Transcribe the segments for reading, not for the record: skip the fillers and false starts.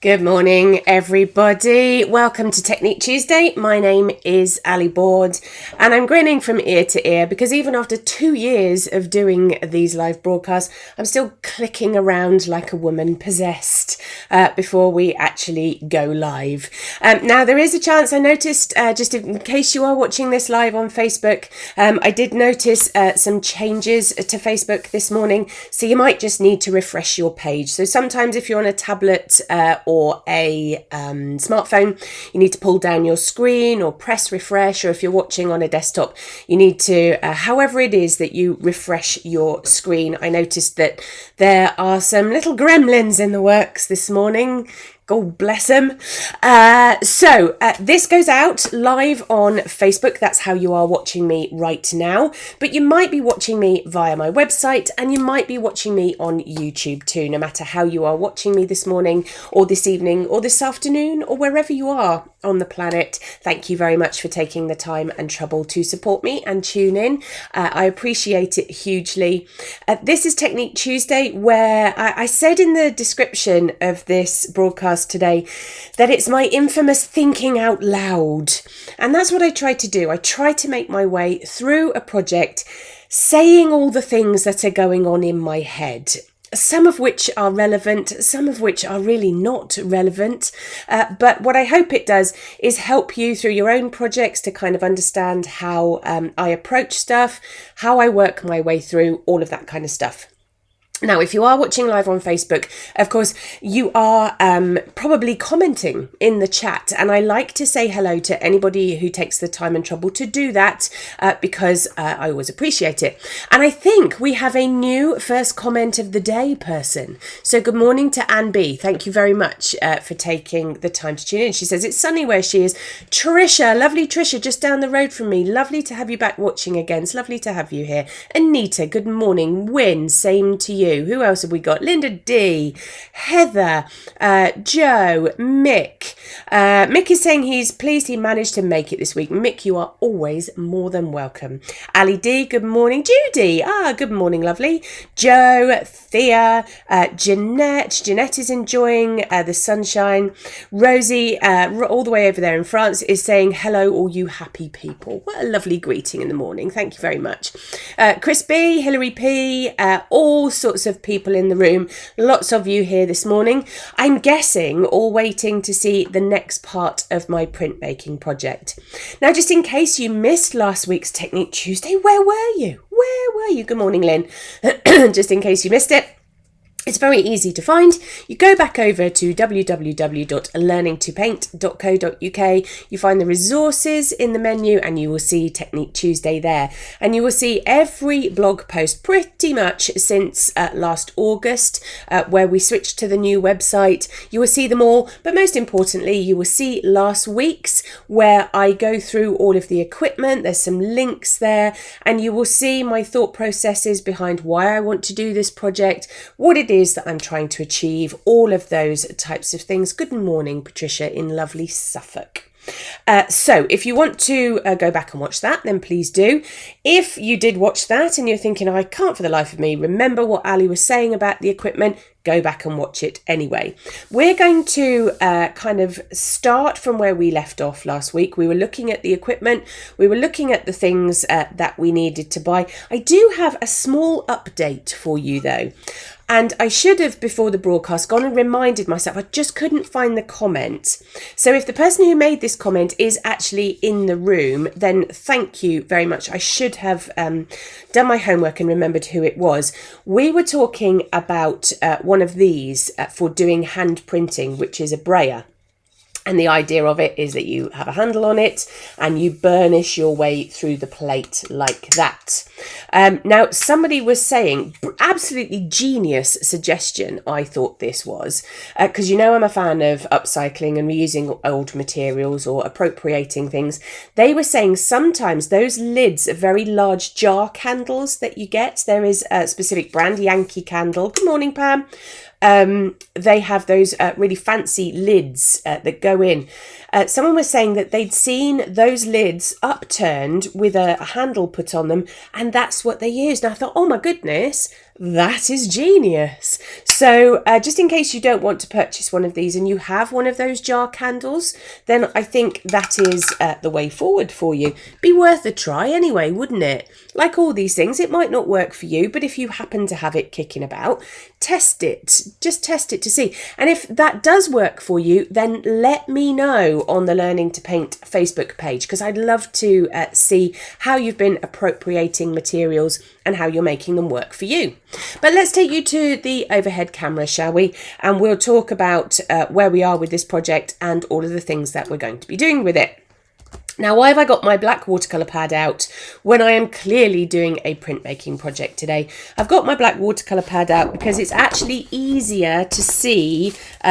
Good morning, everybody. Welcome to Technique Tuesday. My name is Ali Board, and I'm grinning from ear to ear because even after 2 years of doing these live broadcasts, I'm still clicking around like a woman possessed before we actually go live. Now, there is a chance, I noticed, just in case you are watching this live on Facebook, I did notice some changes to Facebook this morning, so you might just need to refresh your page. So sometimes if you're on a tablet or a smartphone, you need to pull down your screen or press refresh, or if you're watching on a desktop, you need to, however it is that you refresh your screen. I noticed that there are some little gremlins in the works this morning. God bless them. So this goes out live on Facebook. That's how you are watching me right now. But you might be watching me via my website, and you might be watching me on YouTube too, no matter how you are watching me this morning or this evening or this afternoon or wherever you are on the planet. Thank you very much for taking the time and trouble to support me and tune in. I appreciate it hugely. This is Technique Tuesday, where I said in the description of this broadcast today that it's my infamous thinking out loud, and that's what I try to do. I try to make my way through a project saying all the things that are going on in my head, some of which are relevant, some of which are really not relevant, but what I hope it does is help you through your own projects to kind of understand how I approach stuff, how I work my way through all of that kind of stuff. Now, if you are watching live on Facebook, of course, you are probably commenting in the chat. And I like to say hello to anybody who takes the time and trouble to do that because I always appreciate it. And I think we have a new first comment of the day person. So good morning to Anne B. Thank you very much for taking the time to tune in. She says, it's sunny where she is. Trisha, lovely Trisha, just down the road from me. Lovely to have you back watching again. It's lovely to have you here. Anita, good morning. Win, same to you. Who else have we got? Linda D, Heather, Joe, Mick. Mick is saying he's pleased he managed to make it this week. Mick, you are always more than welcome. Ali D, good morning. Judy, good morning, lovely. Joe, Thea, Jeanette. Jeanette is enjoying the sunshine. Rosie, all the way over there in France, is saying hello, all you happy people. What a lovely greeting in the morning. Thank you very much. Chris B, Hilary P, all sorts of people in the room. Lots of you here this morning. I'm guessing all waiting to see the next part of my printmaking project. Now, just in case you missed last week's Technique Tuesday, where were you? Where were you? Good morning, Lynn. Just in case you missed it. It's very easy to find. You go back over to www.learningtopaint.co.uk. You find the resources in the menu and you will see Technique Tuesday there. And you will see every blog post pretty much since last August where we switched to the new website. You will see them all, but most importantly, you will see last week's where I go through all of the equipment. There's some links there and you will see my thought processes behind why I want to do this project, what it is that I'm trying to achieve, all of those types of things. Good morning, Patricia in lovely Suffolk. So if you want to go back and watch that, then please do. If you did watch that and you're thinking, I can't for the life of me remember what Ali was saying about the equipment, go back and watch it anyway. We're going to kind of start from where we left off last week. We were looking at the equipment. We were looking at the things that we needed to buy. I do have a small update for you though. And I should have, before the broadcast, gone and reminded myself. I just couldn't find the comment. So if the person who made this comment is actually in the room, then thank you very much. I should have done my homework and remembered who it was. We were talking about one of these for doing hand printing, which is a brayer. And the idea of it is that you have a handle on it and you burnish your way through the plate like that. Now, somebody was saying, absolutely genius suggestion, I thought this was, because you know I'm a fan of upcycling and reusing old materials or appropriating things. They were saying sometimes those lids of very large jar candles that you get, there is a specific brand, Yankee Candle. Good morning, Pam. they have those really fancy lids that go in. Someone was saying that they'd seen those lids upturned with a handle put on them, and that's what they used. And I thought, oh my goodness, that is genius. So just in case you don't want to purchase one of these and you have one of those jar candles, then I think that is the way forward for you. Be worth a try anyway, wouldn't it? Like all these things, it might not work for you, but if you happen to have it kicking about, test it. Just test it to see. And if that does work for you, then let me know on the Learning to Paint Facebook page, because I'd love to see how you've been appropriating materials and how you're making them work for you. But let's take you to the overhead camera, shall we? And we'll talk about where we are with this project and all of the things that we're going to be doing with it. Now, why have I got my black watercolour pad out when I am clearly doing a printmaking project today? I've got my black watercolour pad out because it's actually easier to see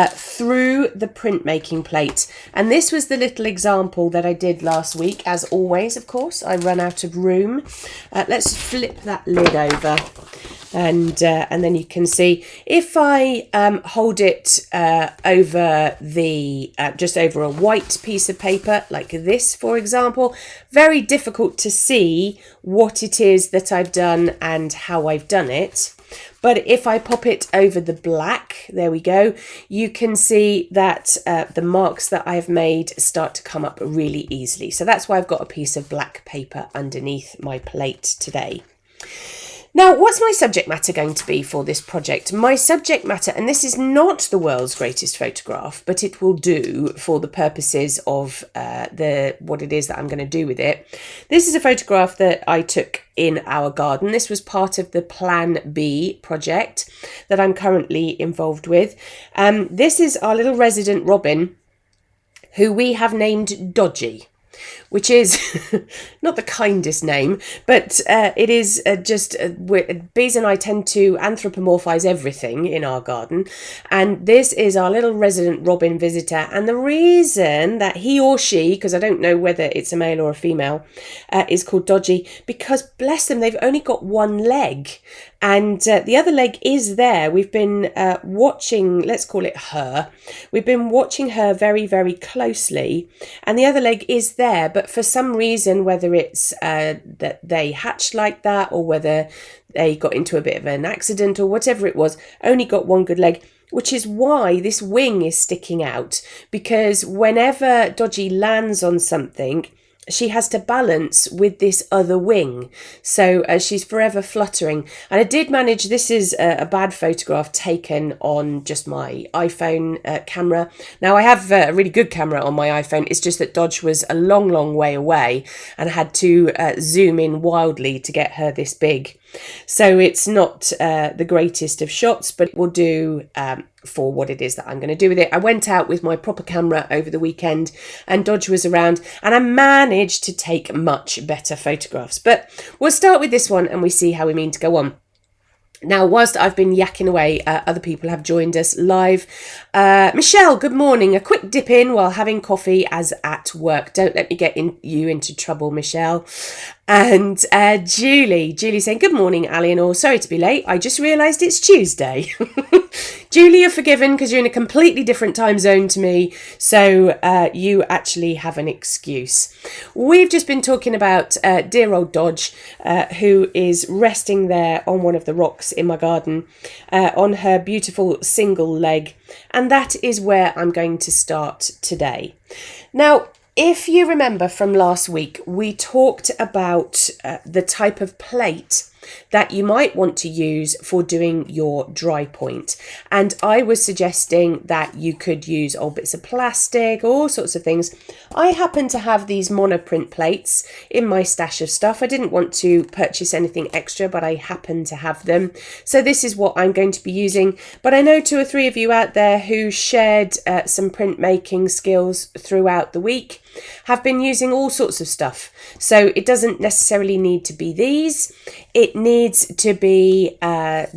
through the printmaking plate. And this was the little example that I did last week. As always, of course, I run out of room. Let's flip that lid over. And then you can see if I hold it over the just over a white piece of paper like this, for example, very difficult to see what it is that I've done and how I've done it. But if I pop it over the black, there we go, you can see that the marks that I've made start to come up really easily. So that's why I've got a piece of black paper underneath my plate today. Now, what's my subject matter going to be for this project? My subject matter, and this is not the world's greatest photograph, but it will do for the purposes of what it is that I'm going to do with it. This is a photograph that I took in our garden. This was part of the Plan B project that I'm currently involved with. This is our little resident robin, who we have named Dodgy, which is not the kindest name, but it is bees and I tend to anthropomorphize everything in our garden. And this is our little resident robin visitor. And the reason that he or she, because I don't know whether it's a male or a female, is called Dodgy, because bless them, they've only got one leg. And the other leg is there. We've been watching, let's call it her. We've been watching her very, very closely. And the other leg is there. But for some reason, whether it's that they hatched like that or whether they got into a bit of an accident or whatever it was, only got one good leg, which is why this wing is sticking out. Because whenever Dodgy lands on something, she has to balance with this other wing. So she's forever fluttering. And I did manage, this is a bad photograph taken on just my iPhone camera. Now I have a really good camera on my iPhone. It's just that Dodge was a long, long way away and I had to zoom in wildly to get her this big. So it's not the greatest of shots, but it will do for what it is that I'm going to do with it. I went out with my proper camera over the weekend and Dodge was around and I managed to take much better photographs. But we'll start with this one and we see how we mean to go on. Now, whilst I've been yakking away, other people have joined us live. Michelle, good morning. A quick dip in while having coffee as at work. Don't let me get you into trouble, Michelle. And Julie saying, good morning, Ali and all. Sorry to be late. I just realised it's Tuesday. Julie, you're forgiven because you're in a completely different time zone to me. So you actually have an excuse. We've just been talking about dear old Dodge, who is resting there on one of the rocks in my garden on her beautiful single leg. And that is where I'm going to start today. Now, if you remember from last week, we talked about the type of plate that you might want to use for doing your dry point. And I was suggesting that you could use old bits of plastic, all sorts of things. I happen to have these monoprint plates in my stash of stuff. I didn't want to purchase anything extra, but I happen to have them. So this is what I'm going to be using. But I know 2 or 3 of you out there who shared some printmaking skills throughout the week. have been using all sorts of stuff. So it doesn't necessarily need to be these. It needs to be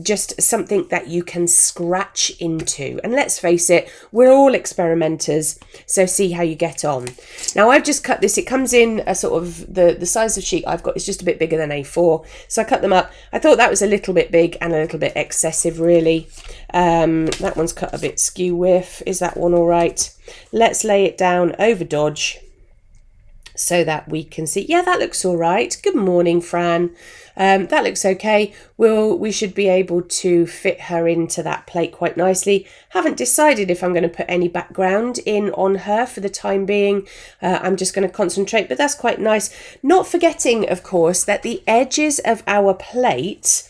just something that you can scratch into. And let's face it, we're all experimenters, so see how you get on. Now I've just cut this. It comes in a sort of, the size of sheet I've got is just a bit bigger than A4. So I cut them up. I thought that was a little bit big and a little bit excessive, really. That one's cut a bit skew width. Is that one all right? Let's lay it down over Dodge so that we can see. Yeah, that looks all right. Good morning, Fran. That looks okay. We should be able to fit her into that plate quite nicely. Haven't decided if I'm going to put any background in on her for the time being. I'm just going to concentrate, but that's quite nice. Not forgetting, of course, that the edges of our plate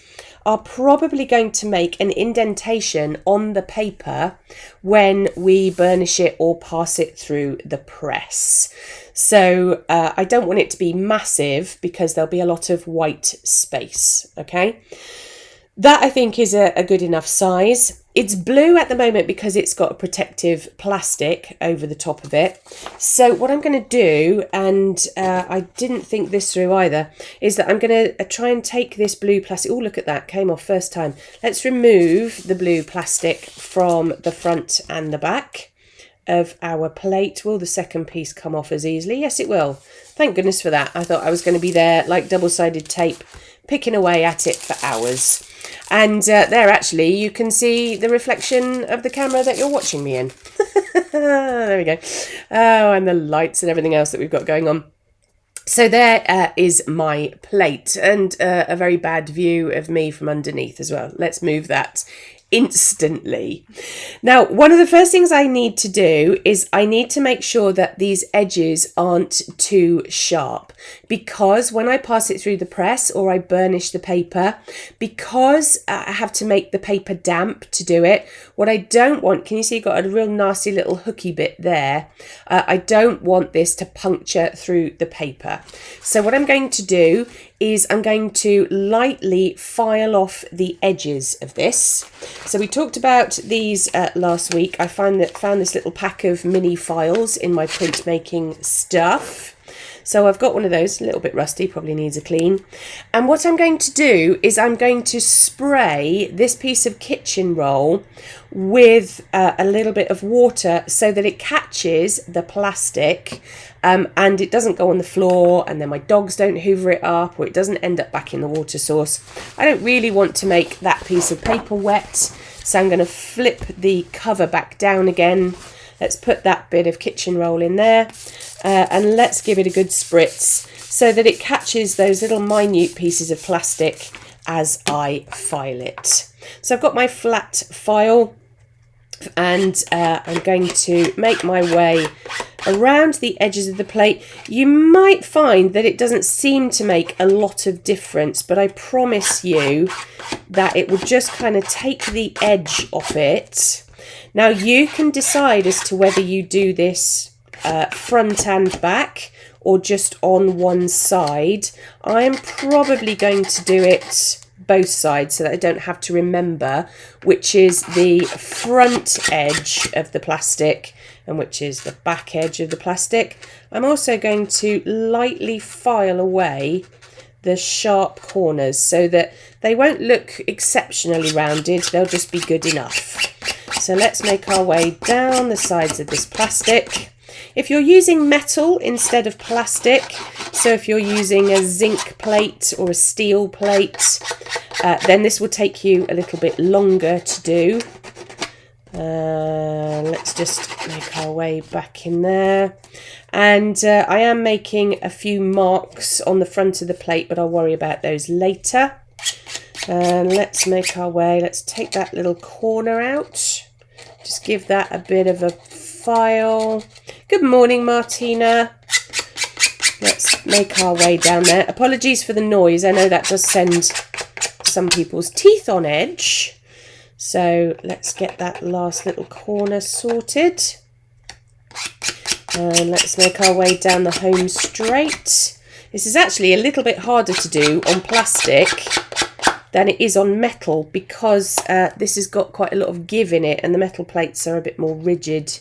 are probably going to make an indentation on the paper when we burnish it or pass it through the press. So I don't want it to be massive because there'll be a lot of white space, okay? That I think is a good enough size. It's blue at the moment because it's got a protective plastic over the top of it. So what I'm going to do, and I didn't think this through either, is that I'm going to try and take this blue plastic. Oh, look at that, came off first time. Let's remove the blue plastic from the front and the back of our plate. Will the second piece come off as easily? Yes, it will. Thank goodness for that. I thought I was going to be there like double-sided tape, picking away at it for hours. And there, actually, you can see the reflection of the camera that you're watching me in. There we go. Oh, and the lights and everything else that we've got going on. So there is my plate, and a very bad view of me from underneath as well. Let's move that instantly. Now, one of the first things I need to do is I need to make sure that these edges aren't too sharp, because when I pass it through the press or I burnish the paper, because I have to make the paper damp to do it, what I don't want, can you see you've got a real nasty little hooky bit there? I don't want this to puncture through the paper. So what I'm going to do is I'm going to lightly file off the edges of this. So we talked about these last week. I found this little pack of mini files in my printmaking stuff. So I've got one of those, a little bit rusty, probably needs a clean. And what I'm going to do is I'm going to spray this piece of kitchen roll with a little bit of water so that it catches the plastic and it doesn't go on the floor, and then my dogs don't hoover it up, or it doesn't end up back in the water source. I don't really want to make that piece of paper wet, so I'm going to flip the cover back down again. Let's put that bit of kitchen roll in there and let's give it a good spritz so that it catches those little minute pieces of plastic as I file it. So I've got my flat file, and I'm going to make my way around the edges of the plate. You might find that it doesn't seem to make a lot of difference, but I promise you that it will just kind of take the edge off it. Now you can decide as to whether you do this front and back or just on one side. I'm probably going to do it both sides so that I don't have to remember which is the front edge of the plastic and which is the back edge of the plastic. I'm also going to lightly file away the sharp corners so that they won't look exceptionally rounded, they'll just be good enough. So let's make our way down the sides of this plastic. If you're using metal instead of plastic, so if you're using a zinc plate or a steel plate, then this will take you a little bit longer to do. Let's just make our way back in there. And I am making a few marks on the front of the plate, but I'll worry about those later. And let's make our way. Let's take that little corner out. Just give that a bit of a file. Good morning, Martina. Let's make our way down there. Apologies for the noise. I know that does send some people's teeth on edge. So let's get that last little corner sorted. And let's make our way down the home straight. This is actually a little bit harder to do on plastic than it is on metal because this has got quite a lot of give in it and the metal plates are a bit more rigid.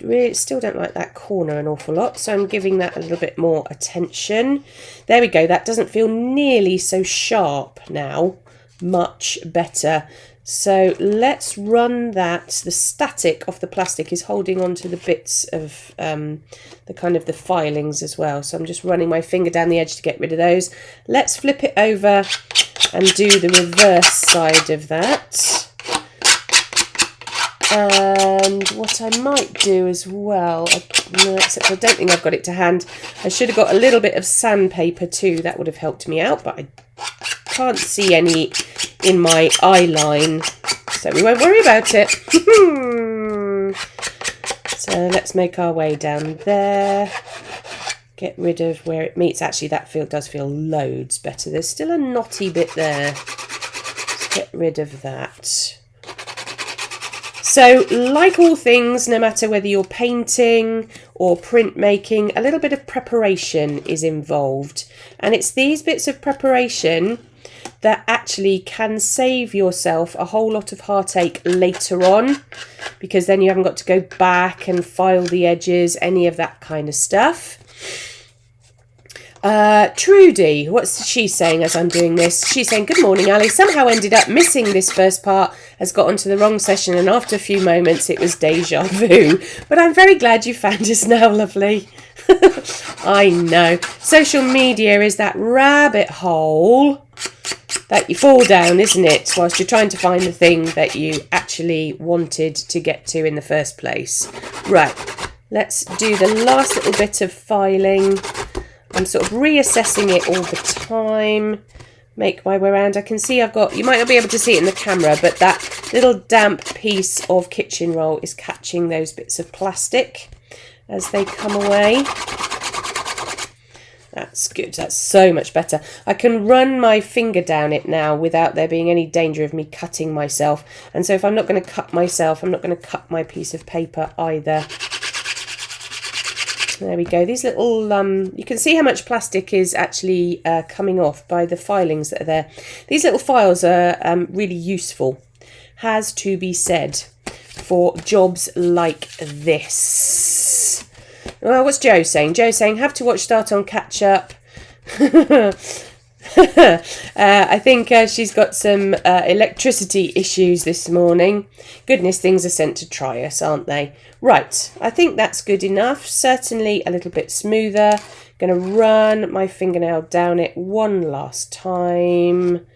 really still don't like that corner an awful lot, so I'm giving that a little bit more attention. There we go. That doesn't feel nearly so sharp now. Much better. So let's run that. The static of the plastic is holding on to the bits of the kind of the filings as well. So I'm just running my finger down the edge to get rid of those. Let's flip it over and do the reverse side of that. And what I might do as well, except I don't think I've got it to hand. I should have got a little bit of sandpaper too. That would have helped me out, but I can't see any in my eye line, so we won't worry about it. So let's make our way down there. Get rid of where it meets. Actually, that does feel loads better. There's still a knotty bit there. Let's get rid of that. So, like all things, no matter whether you're painting or printmaking, a little bit of preparation is involved. And it's these bits of preparation that actually can save yourself a whole lot of heartache later on, because then you haven't got to go back and file the edges, any of that kind of stuff. Trudy, what's she saying as I'm doing this? She's saying, good morning, Ali. Somehow ended up missing this first part, has got onto the wrong session, and after a few moments it was deja vu. But I'm very glad you found us now, lovely. I know. Social media is that rabbit hole that you fall down, isn't it? Whilst you're trying to find the thing that you actually wanted to get to in the first place. Right, let's do the last little bit of filing. I'm sort of reassessing it all the time. Make my way around. I can see I've got, you might not be able to see it in the camera, but that little damp piece of kitchen roll is catching those bits of plastic as they come away. That's good. That's so much better. I can run my finger down it now without there being any danger of me cutting myself. And so if I'm not going to cut myself, I'm not going to cut my piece of paper either. There we go. These little, you can see how much plastic is actually coming off by the filings that are there. These little files are really useful, has to be said, for jobs like this. Well, what's Joe saying? Joe's saying, have to watch Start on Catch Up. I think she's got some electricity issues this morning. Goodness, things are sent to try us, aren't they? Right, I think that's good enough. Certainly a little bit smoother. Going to run my fingernail down it one last time.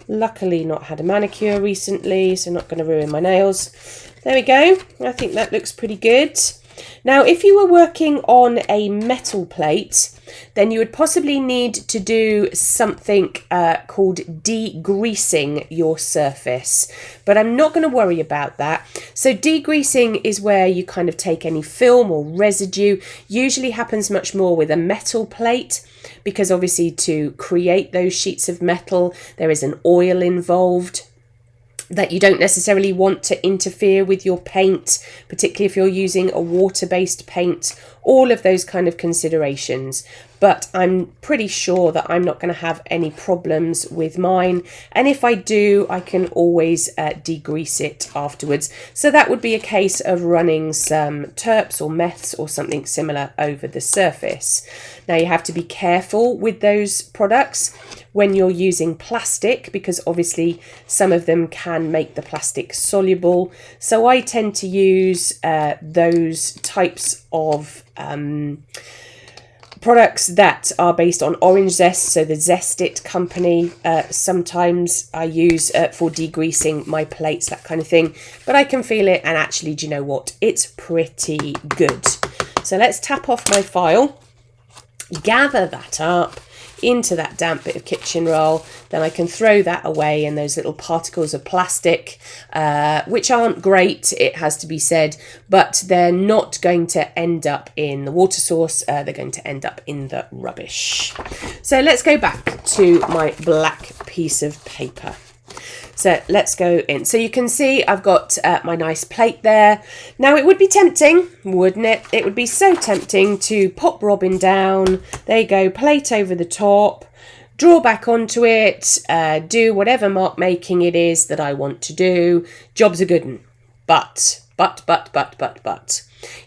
Luckily not had a manicure recently, so not going to ruin my nails. There we go. I think that looks pretty good. Now, if you were working on a metal plate, then you would possibly need to do something called degreasing your surface. But I'm not going to worry about that. So degreasing is where you kind of take any film or residue. Usually happens much more with a metal plate, because obviously to create those sheets of metal, there is an oil involved that you don't necessarily want to interfere with your paint, particularly if you're using a water-based paint, all of those kind of considerations. But I'm pretty sure that I'm not going to have any problems with mine. And if I do, I can always degrease it afterwards. So that would be a case of running some terps or meths or something similar over the surface. Now you have to be careful with those products when you're using plastic, because obviously some of them can make the plastic soluble. So I tend to use those types of products that are based on orange zest, so the Zest It company. Sometimes I use for degreasing my plates, that kind of thing. But I can feel it, and actually, do you know what? It's pretty good. So let's tap off my file, gather that up into that damp bit of kitchen roll. Then I can throw that away, and those little particles of plastic, which aren't great, it has to be said, but they're not going to end up in the water source, they're going to end up in the rubbish. So let's go back to my black piece of paper. So let's go in. So you can see I've got my nice plate there. Now it would be tempting, wouldn't it? It would be so tempting to pop Robin down. There you go, plate over the top, draw back onto it, do whatever mark making it is that I want to do. Job's a good one. But But.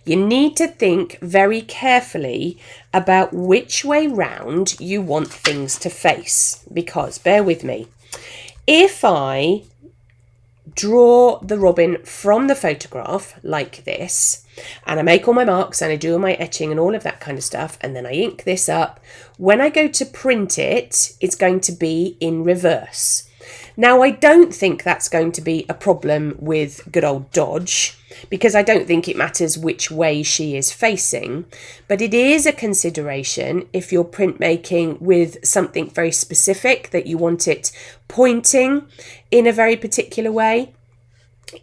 You need to think very carefully about which way round you want things to face, because, bear with me, if I draw the robin from the photograph like this, and I make all my marks and I do all my etching and all of that kind of stuff, and then I ink this up, when I go to print it, it's going to be in reverse. Now, I don't think that's going to be a problem with good old Dodge, because I don't think it matters which way she is facing, but it is a consideration if you're printmaking with something very specific that you want it pointing in a very particular way.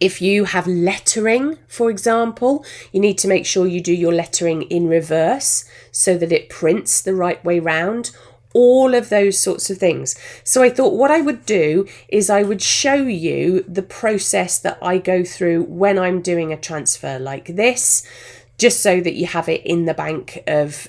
If you have lettering, for example, you need to make sure you do your lettering in reverse so that it prints the right way round. All of those sorts of things. So I thought what I would do is I would show you the process that I go through when I'm doing a transfer like this, just so that you have it in the bank of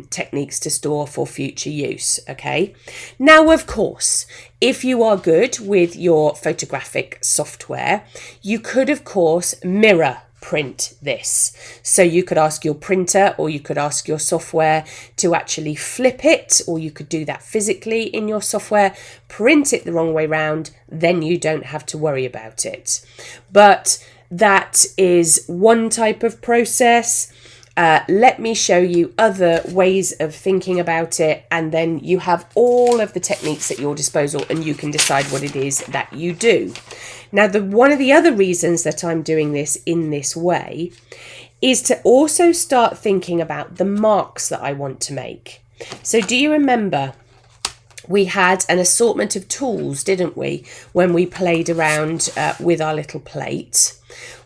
techniques to store for future use. Okay. Now, of course, if you are good with your photographic software, you could, of course, mirror print this. So you could ask your printer, or you could ask your software to actually flip it, or you could do that physically in your software, print it the wrong way round, then you don't have to worry about it. But that is one type of process. Let me show you other ways of thinking about it, and then you have all of the techniques at your disposal and you can decide what it is that you do. Now, one of the other reasons that I'm doing this in this way is to also start thinking about the marks that I want to make. So do you remember we had an assortment of tools, didn't we, when we played around with our little plate?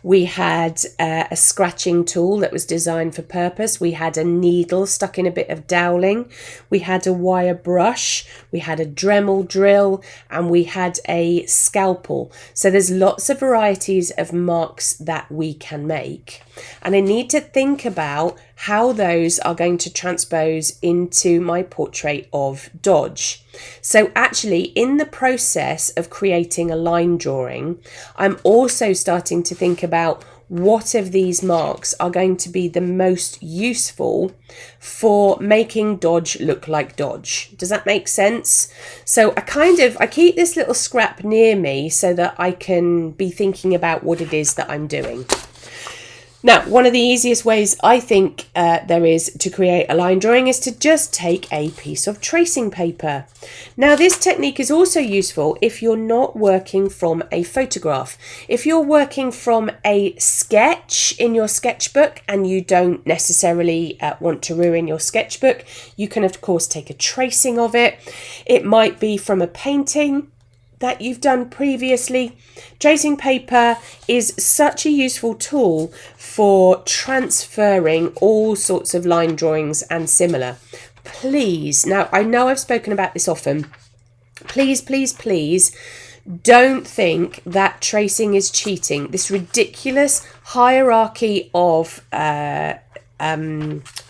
We had a scratching tool that was designed for purpose. We had a needle stuck in a bit of doweling. We had a wire brush. We had a Dremel drill, and we had a scalpel. So there's lots of varieties of marks that we can make. And I need to think about how those are going to transpose into my portrait of Dodge. So actually, in the process of creating a line drawing, I'm also starting to think about what of these marks are going to be the most useful for making Dodge look like Dodge. Does that make sense? So I keep this little scrap near me so that I can be thinking about what it is that I'm doing. Now, one of the easiest ways I think there is to create a line drawing is to just take a piece of tracing paper. Now, this technique is also useful if you're not working from a photograph. If you're working from a sketch in your sketchbook and you don't necessarily want to ruin your sketchbook, you can, of course, take a tracing of it. It might be from a painting that you've done previously. Tracing paper is such a useful tool for transferring all sorts of line drawings and similar. Please, now I know I've spoken about this often, please don't think that tracing is cheating. This ridiculous hierarchy of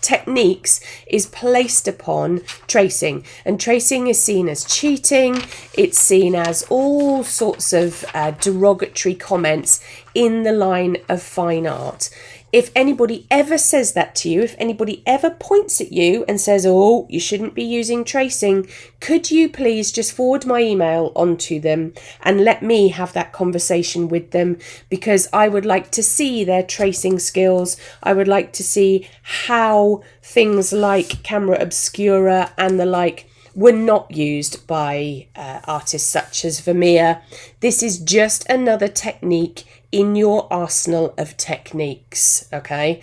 techniques is placed upon tracing, and tracing is seen as cheating. It's seen as all sorts of derogatory comments in the line of fine art. If anybody ever says that to you, if anybody ever points at you and says, oh, you shouldn't be using tracing, could you please just forward my email onto them and let me have that conversation with them, because I would like to see their tracing skills. I would like to see how things like camera obscura and the like were not used by artists such as Vermeer. This is just another technique in your arsenal of techniques, okay?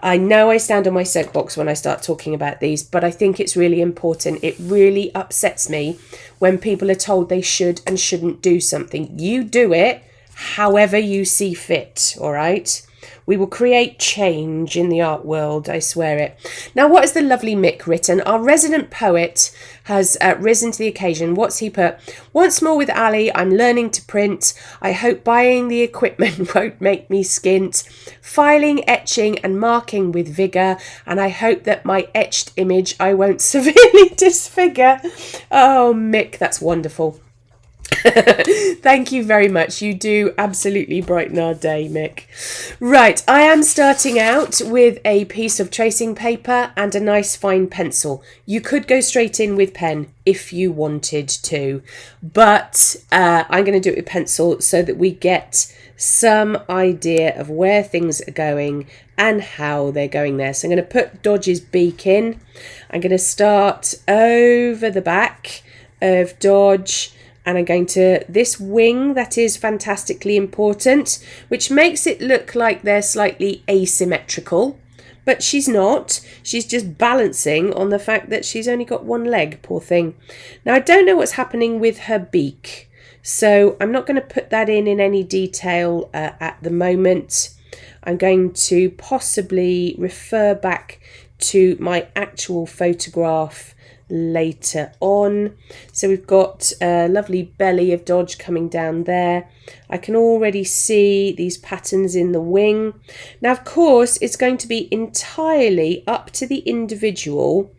I know I stand on my soapbox when I start talking about these, but I think it's really important. It really upsets me when people are told they should and shouldn't do something. You do it however you see fit, all right? We will create change in the art world, I swear it. Now, what has the lovely Mick written? Our resident poet has risen to the occasion. What's he put? Once more with Ali, I'm learning to print. I hope buying the equipment won't make me skint. Filing, etching and marking with vigour. And I hope that my etched image I won't severely disfigure. Oh, Mick, that's wonderful. Thank you very much. You do absolutely brighten our day, Mick. Right, I am starting out with a piece of tracing paper and a nice fine pencil. You could go straight in with pen if you wanted to, but I'm going to do it with pencil so that we get some idea of where things are going and how they're going there. So I'm going to put Dodge's beak in. I'm going to start over the back of Dodge, and I'm going to this wing that is fantastically important, which makes it look like they're slightly asymmetrical, but she's not. She's just balancing on the fact that she's only got one leg, poor thing. Now I don't know what's happening with her beak, so I'm not going to put that in any detail at the moment. I'm going to possibly refer back to my actual photograph later on. So we've got a lovely belly of Dodge coming down there. I can already see these patterns in the wing. Now, of course, it's going to be entirely up to the individual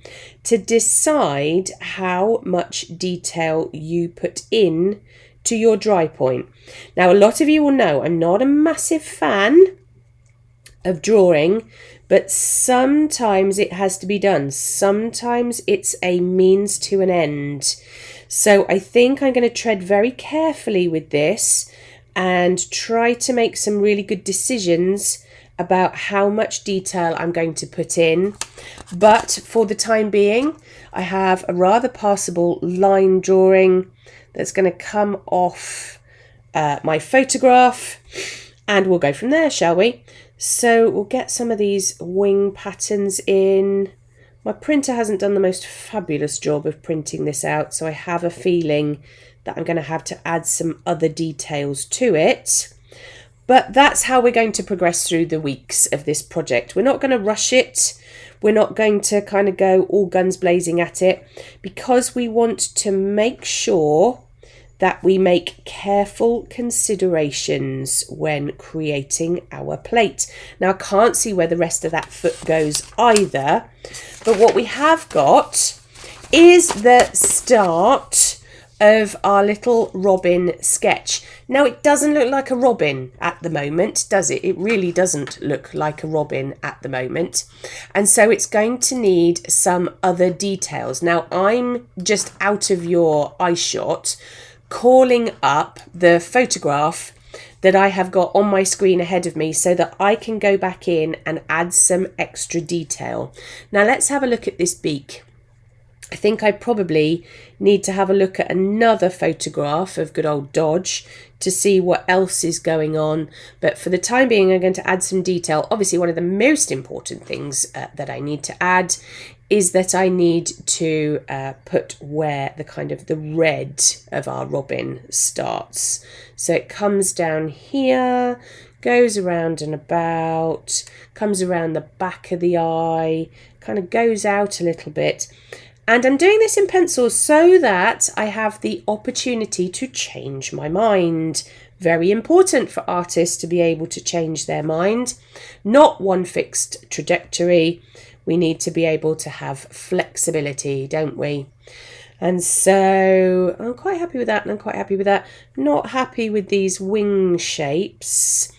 to decide how much detail you put in to your dry point. Now, a lot of you will know I'm not a massive fan of drawing, but sometimes it has to be done. Sometimes it's a means to an end. So I think I'm going to tread very carefully with this and try to make some really good decisions about how much detail I'm going to put in. But for the time being, I have a rather passable line drawing that's going to come off my photograph, and we'll go from there, shall we? So we'll get some of these wing patterns in. My printer hasn't done the most fabulous job of printing this out, so I have a feeling that I'm going to have to add some other details to it. But that's how we're going to progress through the weeks of this project. We're not going to rush it. We're not going to kind of go all guns blazing at it, because we want to make sure that we make careful considerations when creating our plate. Now, I can't see where the rest of that foot goes either, but what we have got is the start of our little robin sketch. Now, it doesn't look like a robin at the moment, does it? It really doesn't look like a robin at the moment. And so it's going to need some other details. Now, I'm just out of your eye shot, calling up the photograph that I have got on my screen ahead of me so that I can go back in and add some extra detail. Now let's have a look at this beak. I think I probably need to have a look at another photograph of good old Dodge to see what else is going on. But for the time being, I'm going to add some detail. Obviously, one of the most important things that I need to add is that I need to put where the kind of the red of our robin starts. So it comes down here, goes around and about, comes around the back of the eye, kind of goes out a little bit. And I'm doing this in pencil so that I have the opportunity to change my mind. Very important for artists to be able to change their mind. Not one fixed trajectory. We need to be able to have flexibility, don't we? And so I'm quite happy with that, and I'm quite happy with that. Not happy with these wing shapes.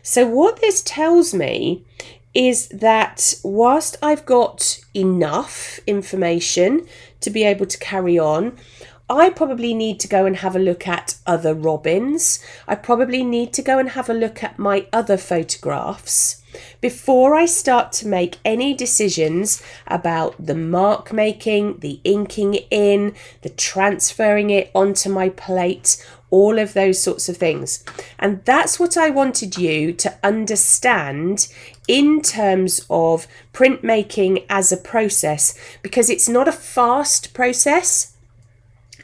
So what this tells me is that whilst I've got enough information to be able to carry on, I probably need to go and have a look at other robins. I probably need to go and have a look at my other photographs before I start to make any decisions about the mark making, the inking in, the transferring it onto my plate, all of those sorts of things. And that's what I wanted you to understand in terms of printmaking as a process, because it's not a fast process.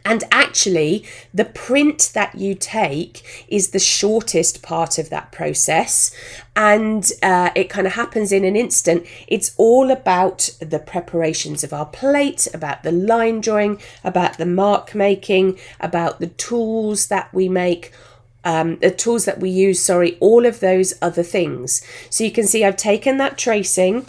And actually, the print that you take is the shortest part of that process, and it kind of happens in an instant. It's all about the preparations of our plate, about the line drawing, about the mark making, about the tools that we make, the tools that we use, all of those other things. So you can see I've taken that tracing.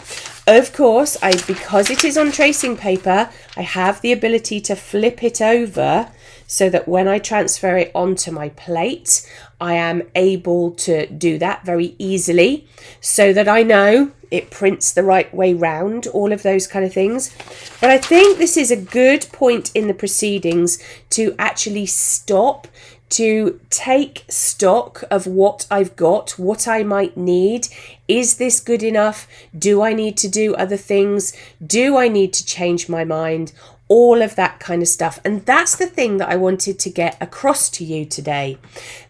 Of course, because it is on tracing paper, I have the ability to flip it over so that when I transfer it onto my plate, I am able to do that very easily, so that I know it prints the right way round, all of those kind of things. But I think this is a good point in the proceedings to actually stop, to take stock of what I've got, what I might need. Is this good enough? Do I need to do other things? Do I need to change my mind? All of that kind of stuff. And that's the thing that I wanted to get across to you today.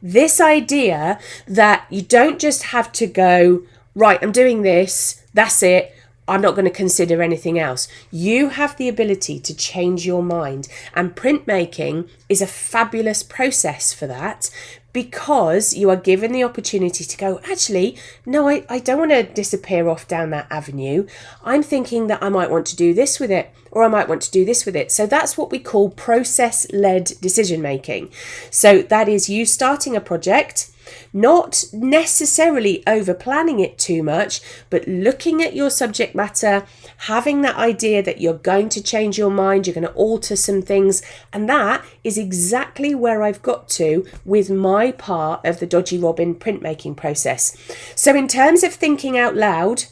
This idea that you don't just have to go, right, I'm doing this, that's it, I'm not going to consider anything else. You have the ability to change your mind, and printmaking is a fabulous process for that, because you are given the opportunity to go, actually, no, I don't want to disappear off down that avenue. I'm thinking that I might want to do this with it, or I might want to do this with it. So that's what we call process-led decision making. So that is you starting a project, not necessarily over planning it too much, but looking at your subject matter, having that idea that you're going to change your mind, you're going to alter some things. And that is exactly where I've got to with my part of the Dodgy Robin printmaking process. So in terms of thinking out loud,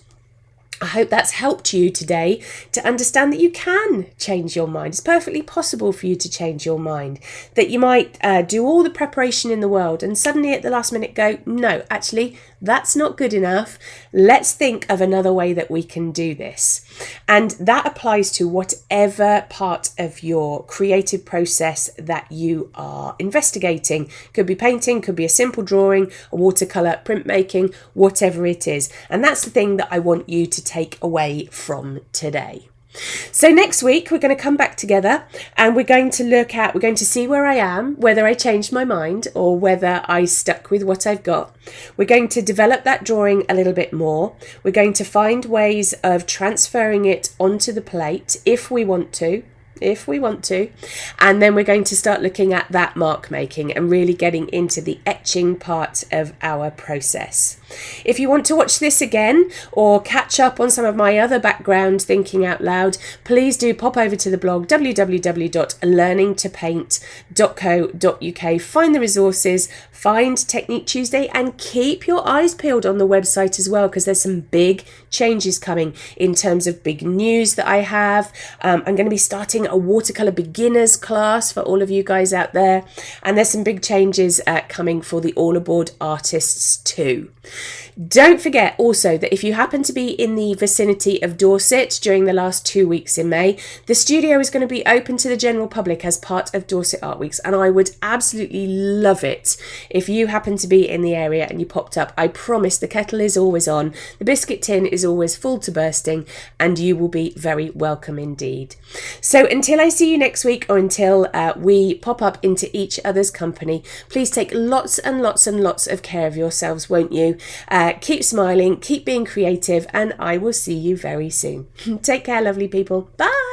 I hope that's helped you today to understand that you can change your mind. It's perfectly possible for you to change your mind. That you might do all the preparation in the world and suddenly at the last minute go, no, actually, that's not good enough. Let's think of another way that we can do this. And that applies to whatever part of your creative process that you are investigating. Could be painting, could be a simple drawing, a watercolour, printmaking, whatever it is. And that's the thing that I want you to take away from today. So next week we're going to come back together and we're going to see where I am, whether I changed my mind or whether I stuck with what I've got. We're going to develop that drawing a little bit more. We're going to find ways of transferring it onto the plate if we want to. And then we're going to start looking at that mark making and really getting into the etching part of our process. If you want to watch this again or catch up on some of my other background thinking out loud, please do pop over to the blog www.learningtopaint.co.uk. Find the resources, find Technique Tuesday, and keep your eyes peeled on the website as well, because there's some big changes coming in terms of big news that I have. I'm going to be starting a watercolour beginners class for all of you guys out there, and there's some big changes coming for the All Aboard artists too. Don't forget also that if you happen to be in the vicinity of Dorset during the last 2 weeks in May, the studio is going to be open to the general public as part of Dorset Art Weeks, and I would absolutely love it if you happen to be in the area and you popped up. I promise the kettle is always on, the biscuit tin is always full to bursting, and you will be very welcome indeed. So until I see you next week, or until we pop up into each other's company, please take lots and lots and lots of care of yourselves, won't you? Keep smiling, keep being creative, and I will see you very soon. Take care, lovely people. Bye.